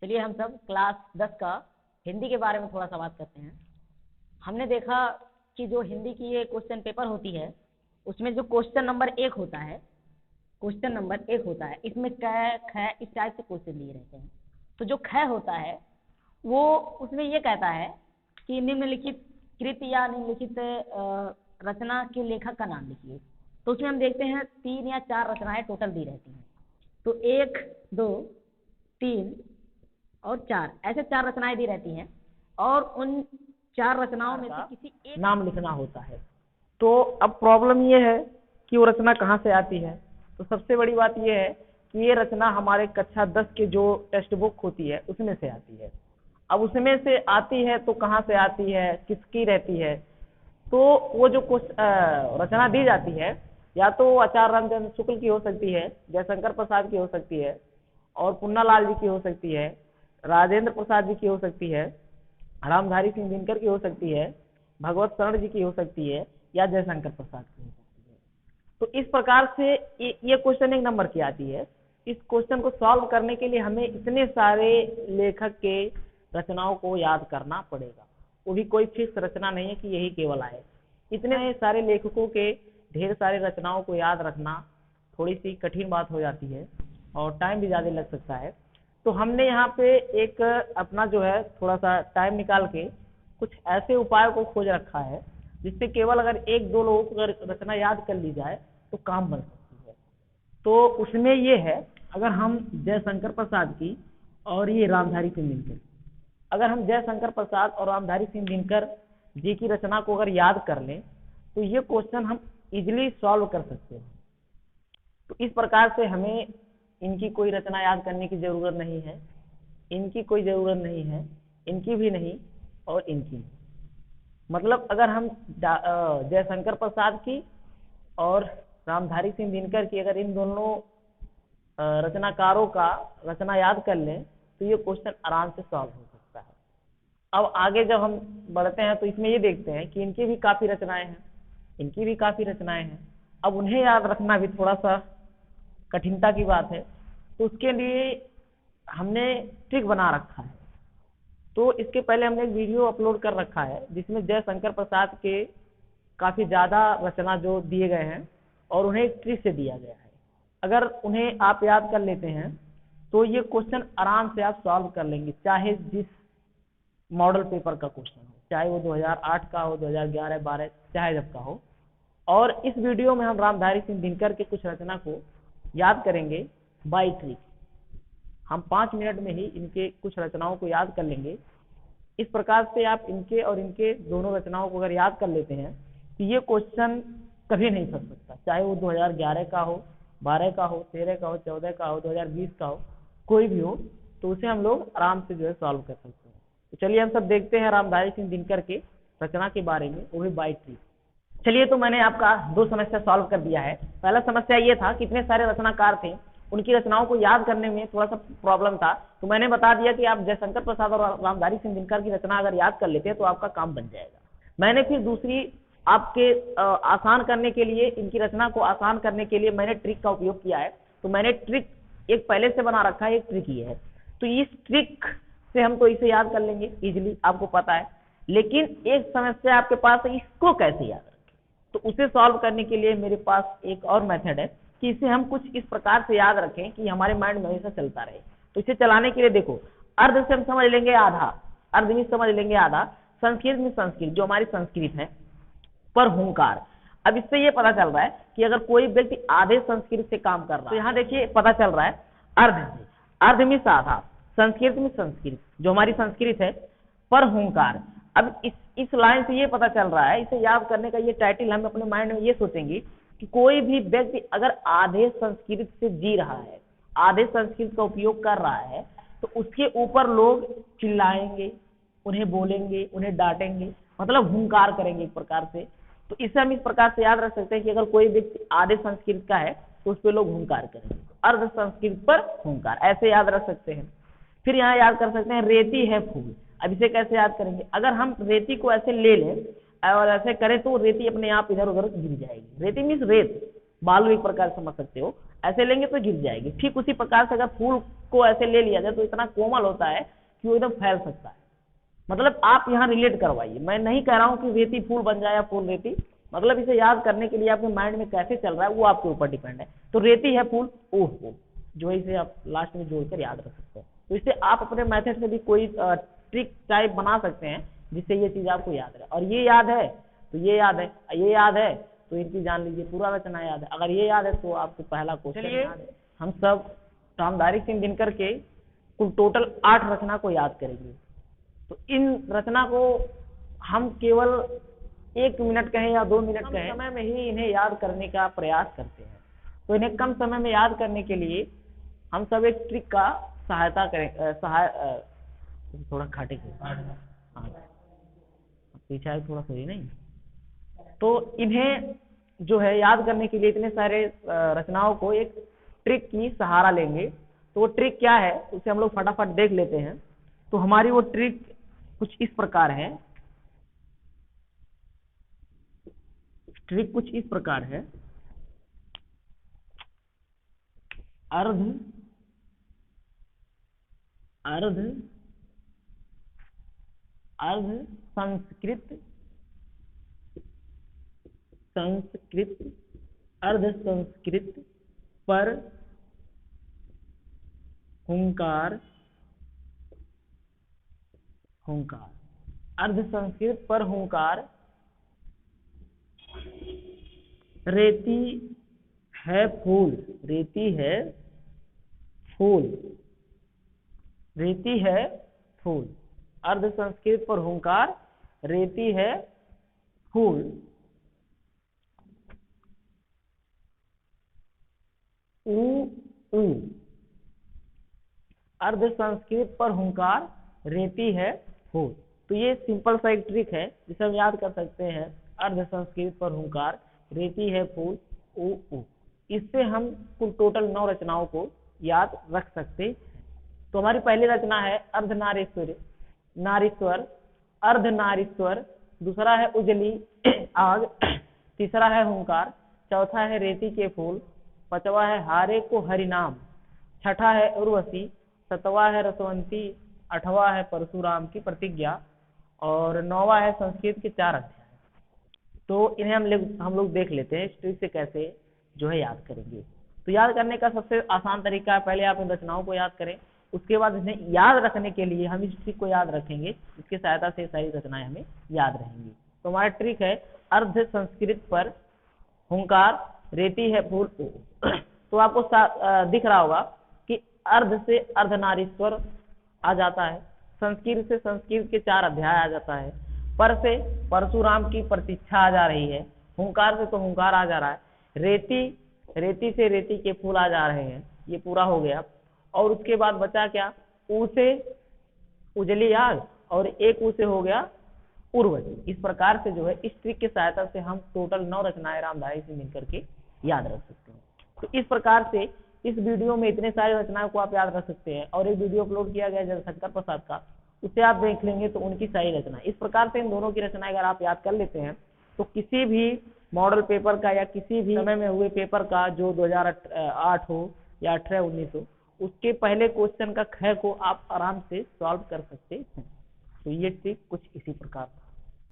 चलिए हम सब क्लास 10 का हिंदी के बारे में थोड़ा सा बात करते हैं। हमने देखा कि जो हिंदी की ये क्वेश्चन पेपर होती है उसमें जो क्वेश्चन नंबर 1 होता है, इसमें क ख इस टाइप से क्वेश्चन दिए रहते हैं। तो जो ख होता है वो उसमें ये कहता है कि निम्नलिखित कृति या निम्नलिखित रचना के लेखक का नाम लिखिए। तो उसमें हम देखते हैं 3 या 4 रचनाएं टोटल दी रहती हैं। तो 1, 2, 3 और 4 ऐसे 4 रचनाएं दी रहती हैं और उन 4 रचनाओं में से किसी एक नाम लिखना होता है। तो अब प्रॉब्लम ये है कि वो रचना कहाँ से आती है। तो सबसे बड़ी बात ये है कि ये रचना हमारे कक्षा 10 के जो टेक्स्ट बुक होती है उसमें से आती है। अब उसमें से आती है तो कहाँ से आती है, किसकी रहती है। तो वो जो रचना दी जाती है या तो आचार्य रामचंद्र शुक्ल की हो सकती है, जयशंकर प्रसाद की हो सकती है, और पुन्नालाल जी की हो सकती है, राजेंद्र प्रसाद जी की हो सकती है, रामधारी सिंह दिनकर की हो सकती है, भगवत शरण जी की हो सकती है, या जयशंकर प्रसाद की हो सकती है। तो इस प्रकार से ये क्वेश्चन 1 नंबर की आती है। इस क्वेश्चन को सॉल्व करने के लिए हमें इतने सारे लेखक के रचनाओं को याद करना पड़ेगा। वो भी कोई फिक्स रचना नहीं है कि यही केवल आए। इतने सारे लेखकों के ढेर सारे रचनाओं को याद रखना थोड़ी सी कठिन बात हो जाती है और टाइम भी ज़्यादा लग सकता है। तो हमने यहाँ पे एक अपना जो है थोड़ा सा टाइम निकाल के कुछ ऐसे उपायों को खोज रखा है जिससे केवल अगर 1-2 लोगों को अगर रचना याद कर ली जाए तो काम बन सकती है। तो उसमें ये है, अगर हम जयशंकर प्रसाद की और ये रामधारी सिंह दिनकर, अगर हम जयशंकर प्रसाद और रामधारी सिंह दिनकर जी की रचना को अगर याद कर लें तो ये क्वेश्चन हम इजीली सॉल्व कर सकते हैं। तो इस प्रकार से हमें इनकी कोई रचना याद करने की जरूरत नहीं है, इनकी कोई जरूरत नहीं है, इनकी भी नहीं और इनकी भी। मतलब अगर हम जयशंकर प्रसाद की और रामधारी सिंह दिनकर की अगर इन दोनों रचनाकारों का रचना याद कर लें तो ये क्वेश्चन आराम से सॉल्व हो सकता है। अब आगे जब हम बढ़ते हैं तो इसमें ये देखते हैं कि इनकी भी काफ़ी रचनाएं हैं, इनकी भी काफ़ी रचनाएं हैं। अब उन्हें याद रखना भी थोड़ा सा कठिनता की बात है। तो उसके लिए हमने ट्रिक बना रखा है। तो इसके पहले हमने एक वीडियो अपलोड कर रखा है जिसमें जयशंकर प्रसाद के काफ़ी ज़्यादा रचना जो दिए गए हैं और उन्हें एक ट्रिक से दिया गया है। अगर उन्हें आप याद कर लेते हैं तो ये क्वेश्चन आराम से आप सॉल्व कर लेंगे, चाहे जिस मॉडल पेपर का क्वेश्चन हो, चाहे वो 2008 का हो, 2011, 12, चाहे जब का हो। और इस वीडियो में हम रामधारी सिंह दिनकर के कुछ रचना को याद करेंगे बाय ट्रिक। हम 5 मिनट में ही इनके कुछ रचनाओं को याद कर लेंगे। इस प्रकार से आप इनके और इनके दोनों रचनाओं को अगर याद कर लेते हैं तो ये क्वेश्चन कभी नहीं फंस सकता, चाहे वो 2011 का हो, 12 का हो, 13 का हो, 14 का हो, 2020 का हो, कोई भी हो, तो उसे हम लोग आराम से जो है सॉल्व कर सकते हैं। तो चलिए हम सब देखते हैं रामधारी सिंह दिनकर के रचना के बारे में, वो भी बाय ट्रिक। चलिए, तो मैंने आपका 2 समस्या सॉल्व कर दिया है। पहला समस्या ये था कि इतने सारे रचनाकार थे, उनकी रचनाओं को याद करने में थोड़ा सा प्रॉब्लम था। तो मैंने बता दिया कि आप जयशंकर प्रसाद और रामधारी सिंह दिनकर की रचना अगर याद कर लेते हैं तो आपका काम बन जाएगा। मैंने फिर दूसरी आपके आसान करने के लिए, इनकी रचना को आसान करने के लिए मैंने ट्रिक का उपयोग किया है। तो मैंने ट्रिक एक पहले से बना रखा है, एक ट्रिक ये है। तो इस ट्रिक से हम तो इसे याद कर लेंगे इजिली, आपको पता है। लेकिन एक समस्या आपके पास है, इसको कैसे याद रखें। तो उसे सॉल्व करने के लिए मेरे पास एक और मेथड है कि इसे हम कुछ इस प्रकार से याद रखें कि हमारे माइंड में हमेशा चलता रहे। तो इसे चलाने के लिए देखो, अर्ध से हम समझ लेंगे आधा, अर्ध में समझ लेंगे आधा, संस्कृत में संस्कृत जो हमारी संस्कृत है, पर हुंकार। अब इससे ये पता चल रहा है कि अगर कोई व्यक्ति आधे संस्कृत से काम कर रहा है तो यहाँ देखिए पता चल रहा है अर्ध से, अर्ध में आधा, संस्कृत में संस्कृत जो हमारी संस्कृत है, पर हुंकार। अब इस लाइन से ये पता चल रहा है, इसे याद करने का ये टाइटल हम अपने माइंड में ये सोचेंगे कि कोई भी व्यक्ति अगर आधे संस्कृत से जी रहा है, आधे संस्कृत का उपयोग कर रहा है, तो उसके ऊपर लोग चिल्लाएंगे, उन्हें बोलेंगे, उन्हें डांटेंगे, मतलब हुंकार करेंगे एक प्रकार से। तो इसे हम इस प्रकार से याद रख सकते हैं कि अगर कोई व्यक्ति आधे संस्कृत का है तो उस पर लोग हुंकार करेंगे, अर्ध संस्कृत पर हुंकार, ऐसे याद रख सकते हैं। फिर यहाँ याद कर सकते हैं रेती है फूल। अब इसे कैसे याद करेंगे, अगर हम रेती को ऐसे ले लें और ऐसे करें तो रेती अपने आप इधर उधर गिर जाएगी। रेती मीन्स रेत, बालू एक प्रकार समझ सकते हो। ऐसे लेंगे तो गिर जाएगी। ठीक उसी प्रकार से अगर फूल को ऐसे ले लिया जाए तो इतना कोमल होता है कि वो एकदम फैल सकता है। मतलब आप यहाँ रिलेट करवाइए, मैं नहीं कह रहा हूँ कि रेती फूल बन जाए या फूल रेती, मतलब इसे याद करने के लिए आपके माइंड में कैसे चल रहा है वो आपके ऊपर डिपेंड है। तो रेती है फूल, ओह जो है इसे आप लास्ट में जोड़कर याद रख सकते हैं। तो इससे आप अपने मेथड से भी कोई ट्रिक टाइप बना सकते हैं जिससे ये चीज आपको याद रहे। और ये याद है तो ये याद है, ये याद है तो इनकी जान लीजिए पूरा रचना याद है। अगर ये याद है तो आपको पहला क्वेश्चन याद है। हम सब कामधारी सिंह दिनकर के कुल टोटल 8 रचना को याद करेंगे। तो इन रचना को हम केवल 1 मिनट कहें या 2 मिनट कहें समय में ही इन्हें याद करने का प्रयास करते हैं। तो इन्हें कम समय में याद करने के लिए हम सब एक ट्रिक का सहायता करें, थोड़ा खाटे के पीछे आए थोड़ा सही नहीं। तो इन्हें जो है याद करने के लिए इतने सारे रचनाओं को एक ट्रिक की सहारा लेंगे। तो वो ट्रिक क्या है उसे हम लोग फटाफट देख लेते हैं। तो हमारी वो ट्रिक कुछ इस प्रकार है, ट्रिक कुछ इस प्रकार है। अर्ध अर्ध अर्ध संस्कृत अर्ध संस्कृत पर हुंकार अर्ध संस्कृत पर हुंकार, रेती है फूल, रेती है फूल, रेती है फूल। अर्ध संस्कृत पर हुंकार, रेती है फूल। ऊ अर्ध संस्कृत पर हुंकार, रेती है फूल। तो ये सिंपल सा एक ट्रिक है जिसे हम याद कर सकते हैं। अर्ध संस्कृत पर हुंकार, रेती है फूल, ऊ। इससे हम कुल टोटल 9 रचनाओं को याद रख सकते हैं। तो हमारी पहली रचना है अर्धनारीश्वर, नारीश्वर, अर्धनारीश्वर। दूसरा है उजली आग, तीसरा है हुंकार, चौथा है रेती के फूल, पांचवा है हारे को हरिनाम, छठा है उर्वशी, सतवा है रसवंती, आठवां है परशुराम की प्रतिज्ञा और 9वां है संस्कृत के 4 अध्याय। तो इन्हें हम लोग देख लेते हैं इस ट्रिक से कैसे जो है याद करेंगे। तो याद करने का सबसे आसान तरीका है, पहले आप इन रचनाओं को याद करें, उसके बाद इन्हें याद रखने के लिए हम इस ट्रिक को याद रखेंगे, इसकी सहायता से सारी रचनाएं हमें याद रहेंगी। तो हमारा ट्रिक है अर्ध संस्कृत पर हुंकार, रेती है फूल। तो आपको दिख रहा होगा कि अर्ध से अर्धनारीश्वर आ जाता है, संस्कृत से संस्कृत के 4 अध्याय आ जाता है, पर से परशुराम की प्रतीक्षा आ जा रही है, हुंकार से तो हुंकार आ जा रहा है, रेती से रेती के फूल आ जा रहे हैं, ये पूरा हो गया। और उसके बाद बचा क्या, ऊ से उजली आग और एक ऊ से हो गया उर्वशी। इस प्रकार से जो है इस ट्रिक की सहायता से हम टोटल 9 रचनाएं रामधारी से मिलकर के याद रख सकते हैं। तो इस प्रकार से इस वीडियो में इतने सारे रचनाओं को आप याद रख सकते हैं। और एक वीडियो अपलोड किया गया जयशंकर प्रसाद का, उसे आप देख लेंगे तो उनकी सारी रचना। इस प्रकार से इन दोनों की रचना अगर आप याद कर लेते हैं तो किसी भी मॉडल पेपर का या किसी भी समय में हुए पेपर का जो 2008 हो या 18-19 हो, उसके पहले क्वेश्चन का ख को आप आराम से सॉल्व कर सकते हैं। तो ये ट्रिक कुछ इसी प्रकार